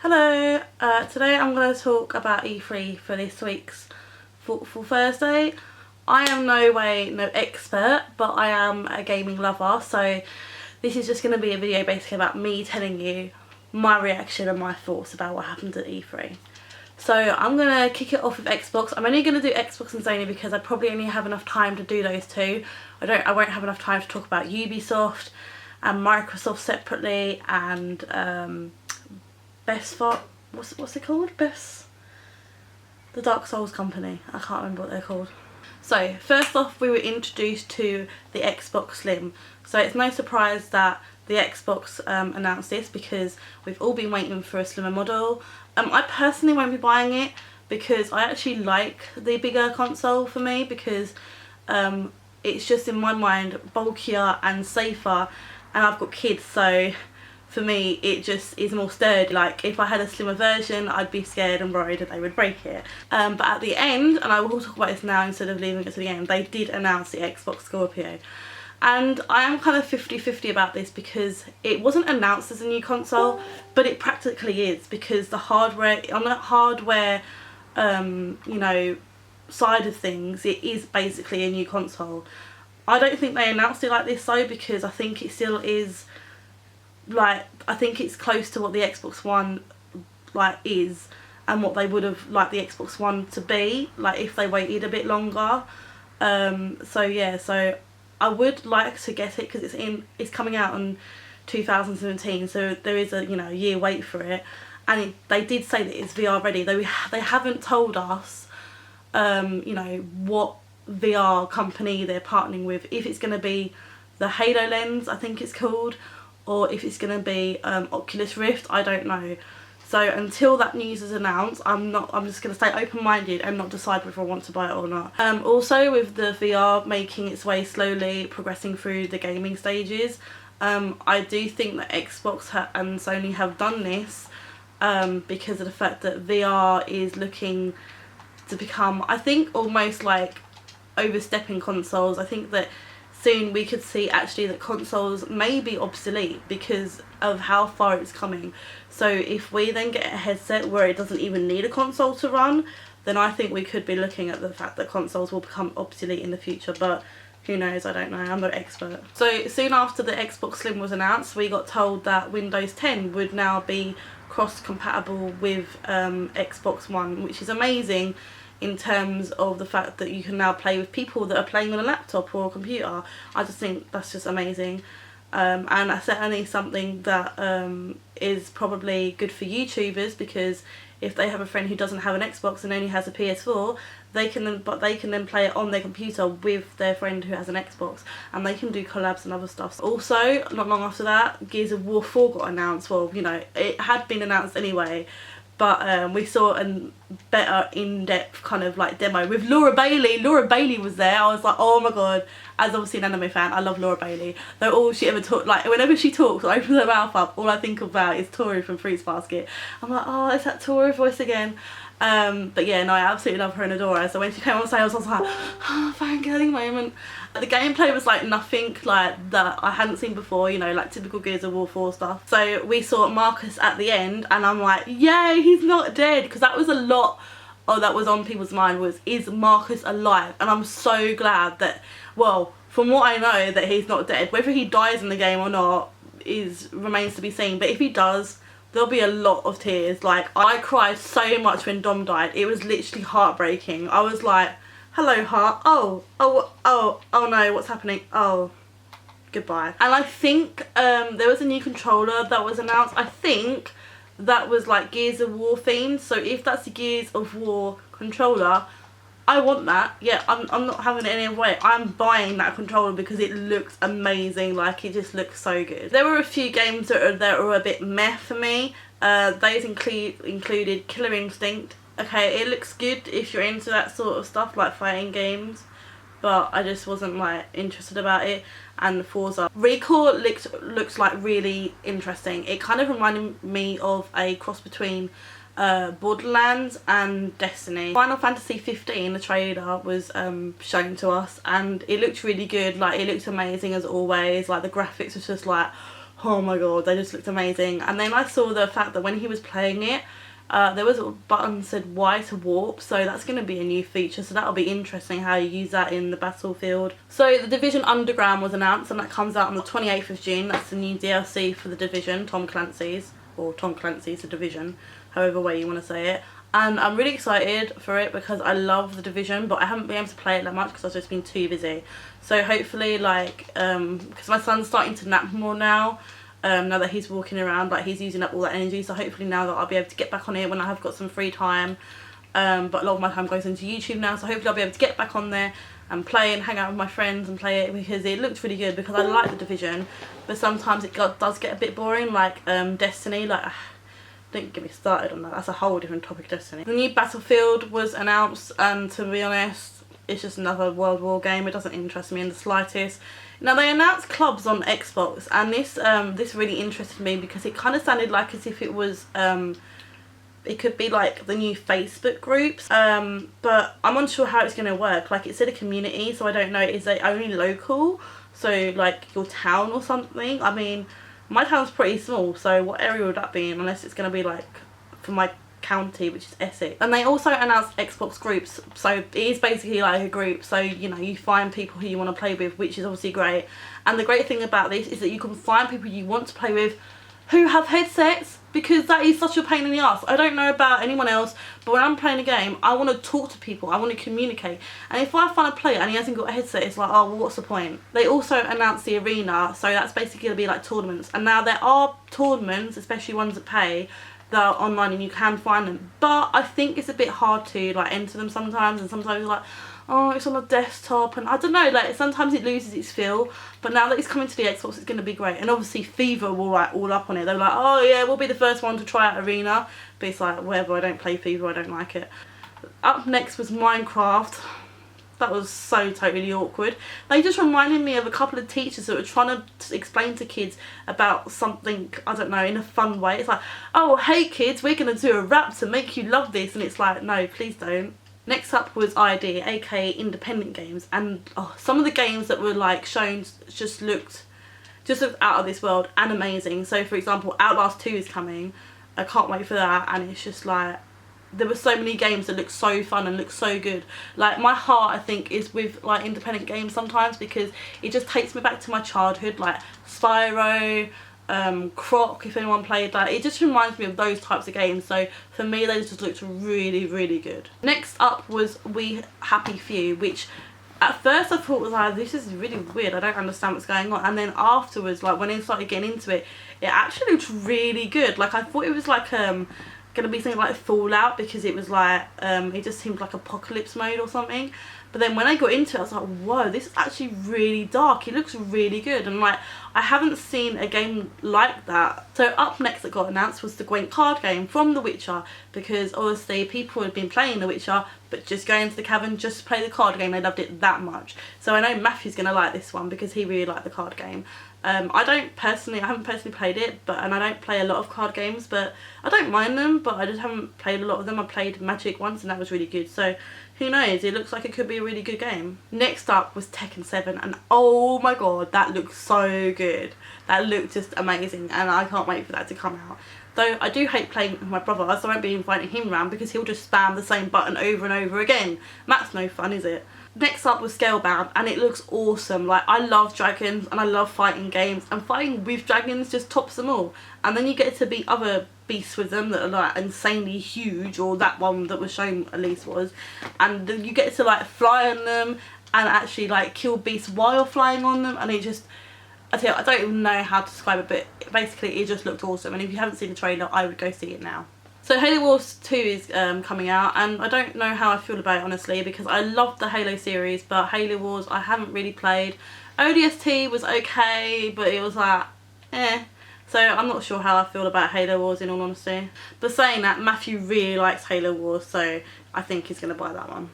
Hello, today I'm going to talk about E3 for this week's Thoughtful Thursday. I am no expert, but I am a gaming lover, so this is just going to be a video basically about me telling you my reaction and my thoughts about what happened at E3. So I'm going to kick it off with Xbox. I'm only going to do Xbox and Sony because I probably only have enough time to do those two. I won't have enough time to talk about Ubisoft and Microsoft separately and what's it called? The Dark Souls company. I can't remember what they're called. So first off, we were introduced to the Xbox Slim. So it's no surprise that the Xbox announced this because we've all been waiting for a slimmer model. I personally won't be buying it because I actually like the bigger console for me because it's just in my mind bulkier and safer, and I've got kids, so for me it just is more sturdy. Like if I had a slimmer version I'd be scared and worried that they would break it. But at the end, and I will talk about this now instead of leaving it to the end, they did announce the Xbox Scorpio. And I am kind of 50-50 about this because it wasn't announced as a new console, but it practically is because the hardware, on the hardware you know, side of things, it is basically a new console. I don't think they announced it like this though, because I think it still is, like, I think it's close to what the Xbox One like is and what they would have liked the Xbox One to be, like if they waited a bit longer. So yeah, so I would like to get it because it's coming out in 2017, so there is a year wait for it, and they did say that it's VR ready. They haven't told us what VR company they're partnering with, if it's going to be the HoloLens, I think it's called, or if it's going to be Oculus Rift, I don't know. So until that news is announced, I'm just going to stay open-minded and not decide whether I want to buy it or not. Also, with the VR making its way slowly progressing through the gaming stages, I do think that Xbox and Sony have done this because of the fact that VR is looking to become, I think, almost like overstepping consoles. I think that soon we could see actually that consoles may be obsolete because of how far it's coming. So if we then get a headset where it doesn't even need a console to run, then I think we could be looking at the fact that consoles will become obsolete in the future, but who knows, I don't know, I'm no expert. So soon after the Xbox Slim was announced, we got told that Windows 10 would now be cross-compatible with Xbox One, which is amazing in terms of the fact that you can now play with people that are playing on a laptop or a computer. I just think that's just amazing. And that's certainly something that is probably good for YouTubers, because if they have a friend who doesn't have an Xbox and only has a PS4, they can then play it on their computer with their friend who has an Xbox, and they can do collabs and other stuff. Also, not long after that, Gears of War 4 got announced. Well, it had been announced anyway, but we saw a better in-depth kind of like demo with Laura Bailey. Laura Bailey was there. I was like, oh my god. As obviously an anime fan, I love Laura Bailey. Though all she ever talks, like whenever she talks or opens her mouth up, all I think about is Tori from Fruits Basket. I'm like, oh, it's that Tori voice again. But yeah, no, I absolutely love her and adore her. So when she came on stage, I was like, oh, fangirling moment. The gameplay was like nothing like that I hadn't seen before, like typical Gears of War 4 stuff. So we saw Marcus at the end, and I'm like, yay, he's not dead, because that was a lot that was on people's mind, was, is Marcus alive? And I'm so glad that, well, from what I know, that he's not dead. Whether he dies in the game or not remains to be seen, but if he does, there'll be a lot of tears. Like, I cried so much when Dom died. It was literally heartbreaking. I was like, hello heart, oh no, what's happening, oh, goodbye. And I think there was a new controller that was announced. I think that was like Gears of War themed, so if that's the Gears of War controller, I want that. Yeah, I'm not having it any other way. I'm buying that controller because it looks amazing. Like, it just looks so good. There were a few games that were a bit meh for me. Those included Killer Instinct. Okay, it looks good if you're into that sort of stuff, like fighting games, but I just wasn't like interested about it. And Forza Recall looks like really interesting. It kind of reminded me of a cross between Borderlands and Destiny. Final Fantasy 15, the trailer was shown to us, and it looked really good. Like, it looked amazing as always. Like, the graphics was just like, Oh my god, they just looked amazing. And then I saw the fact that when he was playing it, there was a button that said Y to warp, so that's going to be a new feature, so that'll be interesting how you use that in the battlefield. So The Division Underground was announced, and that comes out on the 28th of June. That's the new DLC for The Division, Tom Clancy's, or Tom Clancy's The Division, however way you want to say it. And I'm really excited for it because I love The Division, but I haven't been able to play it that much because I've just been too busy. So hopefully, like, because my son's starting to nap more now, now that he's walking around, like he's using up all that energy, so hopefully now that I'll be able to get back on it when I have got some free time. But a lot of my time goes into YouTube now, so hopefully I'll be able to get back on there and play and hang out with my friends and play it, because it looks really good, because I like The Division, but sometimes it does get a bit boring, like Destiny, like don't get me started on that, that's a whole different topic, Destiny. The new Battlefield was announced, and to be honest, it's just another World War game. It doesn't interest me in the slightest. Now they announced clubs on Xbox, and this really interested me because it kind of sounded like as if it was it could be like the new Facebook groups, but I'm unsure how it's going to work. Like it said a community, so I don't know, is it only local, so like your town or something? I mean, my town's pretty small, so what area would that be in, unless it's going to be like for my county, which is Essex. And they also announced Xbox groups, so it is basically like a group, so you know, you find people who you want to play with, which is obviously great. And the great thing about this is that you can find people you want to play with who have headsets, because that is such a pain in the ass. I don't know about anyone else, but when I'm playing a game, I want to talk to people, I want to communicate, and if I find a player and he hasn't got a headset, it's like, oh well, what's the point? They also announced the arena, so that's basically going to be like tournaments, and now there are tournaments, especially ones that pay, that are online and you can find them, but I think it's a bit hard to like enter them sometimes, and sometimes you're like, oh, it's on a desktop, and I don't know, like sometimes it loses its feel. But now that it's coming to the Xbox, it's going to be great. And obviously FIFA will like all up on it. They're like, oh yeah, we'll be the first one to try out Arena, but it's like, whatever, I don't play FIFA, I don't like it. Up next was Minecraft. That was so totally awkward. They just reminded me of a couple of teachers that were trying to explain to kids about something, I don't know, in a fun way. It's like, oh hey kids, we're going to do a rap to make you love this, and it's like, no, please don't. Next up was ID, aka independent games, and some of the games that were like shown just looked out of this world and amazing. So for example, Outlast 2 is coming. I can't wait for that, and it's just like, there were so many games that look so fun and look so good. Like my heart, I think, is with like independent games sometimes, because it just takes me back to my childhood, like Spyro, Croc, if anyone played that. It just reminds me of those types of games, so for me they just looked really, really good. Next up was We Happy Few, which at first I thought was like, this is really weird, I don't understand what's going on, and then afterwards, like when I started getting into it, it actually looked really good. Like I thought it was like gonna be something like Fallout, because it was like it just seemed like apocalypse mode or something. But then when I got into it, I was like, whoa, this is actually really dark. It looks really good, and like I haven't seen a game like that. So up next that got announced was the Gwent card game from The Witcher, because obviously people had been playing The Witcher but just going into the cavern just to play the card game. They loved it that much. So I know Matthew's gonna like this one because he really liked the card game. I haven't personally played it, and I don't play a lot of card games, but I don't mind them, but I just haven't played a lot of them. I played Magic once and that was really good, so who knows, it looks like it could be a really good game. Next up was Tekken 7, and oh my god, that looked so good. That looked just amazing, and I can't wait for that to come out. Though I do hate playing with my brother, so I won't be inviting him around because he'll just spam the same button over and over again. That's no fun, is it? Next up was Scalebound, and it looks awesome. Like I love dragons and I love fighting games, and fighting with dragons just tops them all. And then you get to beat other beasts with them that are like insanely huge, or that one that was shown at least was, and then you get to like fly on them and actually like kill beasts while flying on them, and it just, I don't even know how to describe it, but basically it just looked awesome. And if you haven't seen the trailer, I would go see it now. So Halo Wars 2 is coming out, and I don't know how I feel about it honestly, because I love the Halo series, but Halo Wars I haven't really played. ODST was okay, but it was like, eh. So I'm not sure how I feel about Halo Wars in all honesty. But saying that, Matthew really likes Halo Wars, so I think he's going to buy that one.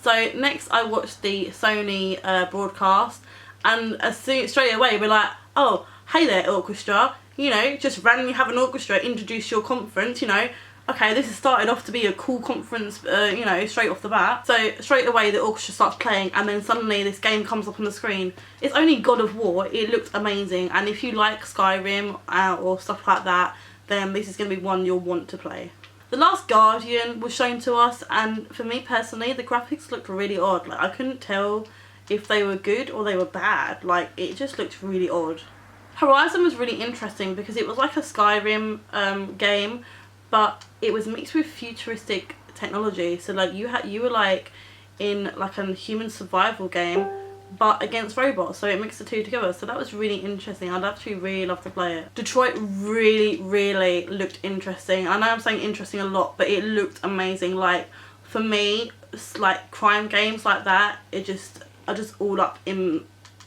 So next I watched the Sony broadcast, and straight away we're like, oh, hey there orchestra. You know, just randomly have an orchestra introduce your conference, you know. okay, this has started off to be a cool conference, you know, straight off the bat. So straight away the orchestra starts playing, and then suddenly this game comes up on the screen. It's only God of War. It looked amazing, and if you like Skyrim or stuff like that, then this is going to be one you'll want to play. The Last Guardian was shown to us, and for me personally, the graphics looked really odd. Like, I couldn't tell if they were good or they were bad. Like, it just looked really odd. Horizon was really interesting because it was like a Skyrim game, but it was mixed with futuristic technology. So like you were like in like a human survival game, but against robots, so it mixed the two together. So that was really interesting. I'd actually really love to play it. Detroit really looked interesting. I know I'm saying interesting a lot, but it looked amazing. Like, for me, like crime games like that, are just all up in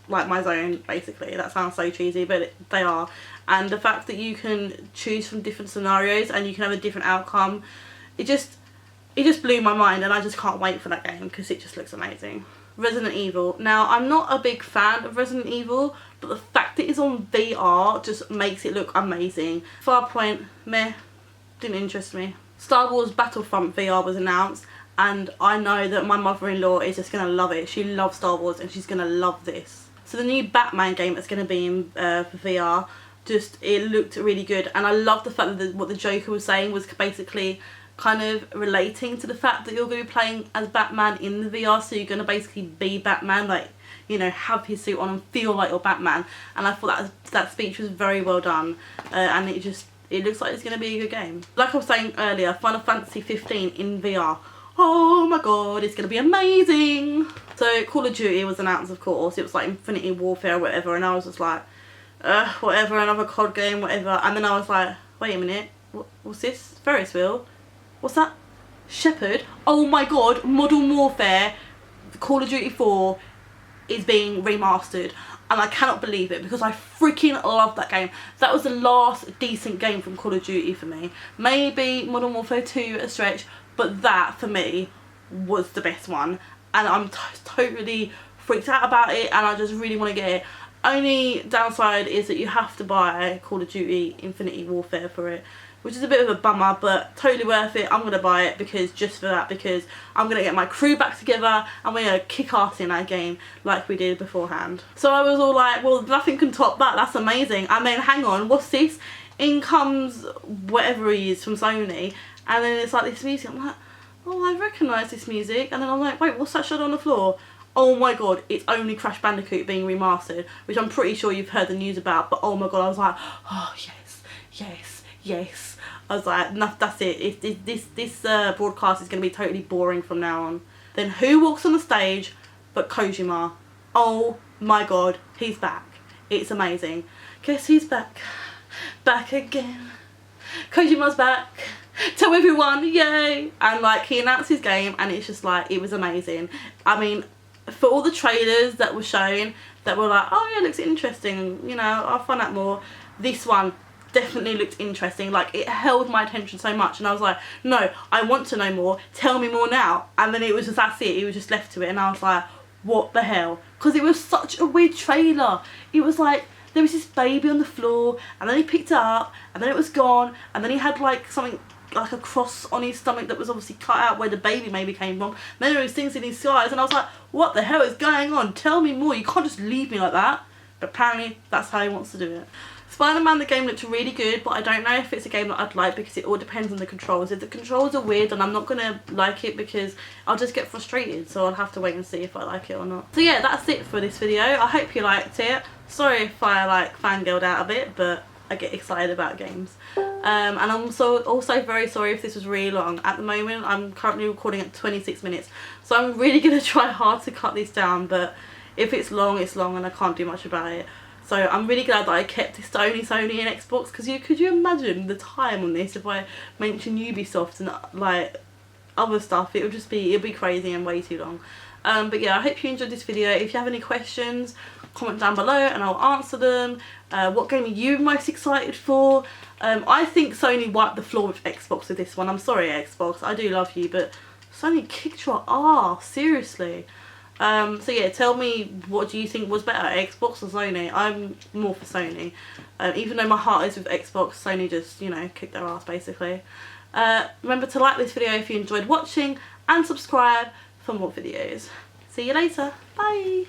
like my zone, basically. That sounds so cheesy, but they are. And the fact that you can choose from different scenarios and you can have a different outcome, it just blew my mind, and I just can't wait for that game because it just looks amazing. Resident Evil. Now, I'm not a big fan of Resident Evil, but the fact that it's on VR just makes it look amazing. Farpoint, meh, didn't interest me. Star Wars Battlefront VR was announced, and I know that my mother-in-law is just going to love it. She loves Star Wars and she's going to love this. So the new Batman game that's going to be in for VR, it looked really good, and I love the fact that what the Joker was saying was basically kind of relating to the fact that you're going to be playing as Batman in the VR, so you're going to basically be Batman, like, you know, have his suit on and feel like you're Batman. And I thought that speech was very well done, and it looks like it's going to be a good game. Like I was saying earlier, Final Fantasy 15 in VR. Oh my god, it's going to be amazing. So Call of Duty was announced, of course. It was like Infinity Warfare or whatever, and I was just like, whatever, another COD game, whatever. And then I was like, wait a minute, what's this? Ferris wheel? What's that? Shepherd? Oh my god, Modern Warfare Call of Duty 4 is being remastered, and I cannot believe it because I freaking love that game. That was the last decent game from Call of Duty for me. Maybe Modern Warfare 2 at a stretch, but that for me was the best one, and I'm totally freaked out about it, and I just really want to get it. Only downside is that you have to buy Call of Duty Infinity Warfare for it, which is a bit of a bummer, but totally worth it. I'm going to buy it just for that, because I'm going to get my crew back together and we're going to kick ass in that game like we did beforehand. So I was all like, well, nothing can top that, that's amazing. And then hang on, what's this? In comes whatever he is from Sony, and then it's like this music. I'm like, oh, I recognise this music. And then I'm like, wait, what's that shot on the floor? Oh my god, it's only Crash Bandicoot being remastered, which I'm pretty sure you've heard the news about, but oh my god, I was like, oh yes. I was like, no, that's it. This broadcast is going to be totally boring from now on. Then who walks on the stage but Kojima? Oh my god, he's back. It's amazing. Guess he's back. Back again. Kojima's back. Tell everyone, yay! And like, he announced his game, and it's just like, it was amazing. I mean, for all the trailers that were shown that were like, oh yeah, it looks interesting, you know, I'll find out more, this one definitely looked interesting. Like, it held my attention so much, and I was like, no, I want to know more, tell me more now. And then it was just, that's it, he was just left to it, and I was like, what the hell? Because it was such a weird trailer. It was like, there was this baby on the floor, and then he picked it up, and then it was gone, and then he had like something, like a cross on his stomach that was obviously cut out where the baby maybe came from. Then there was things in his eyes, and I was like, what the hell is going on? Tell me more, you can't just leave me like that. But apparently that's how he wants to do it. Spider-Man, the game looked really good, but I don't know if it's a game that I'd like, because it all depends on the controls. If the controls are weird, then I'm not going to like it, because I'll just get frustrated, so I'll have to wait and see if I like it or not. So yeah, that's it for this video. I hope you liked it. Sorry if I like fangirled out a bit, but I get excited about games. And I'm also very sorry if this was really long. At the moment, I'm currently recording at 26 minutes, so I'm really going to try hard to cut this down, but if it's long, it's long, and I can't do much about it. So I'm really glad that I kept this to only Sony and Xbox, because could you imagine the time on this if I mentioned Ubisoft and like other stuff? It'd be crazy and way too long. But yeah, I hope you enjoyed this video. If you have any questions, comment down below and I'll answer them. What game are you most excited for? I think Sony wiped the floor with Xbox with this one. I'm sorry, Xbox, I do love you, but Sony kicked your ass, seriously. So yeah, tell me, what do you think was better, Xbox or Sony? I'm more for Sony. Even though my heart is with Xbox, Sony just, you know, kicked their ass basically. Remember to like this video if you enjoyed watching and subscribe for more videos. See you later. Bye.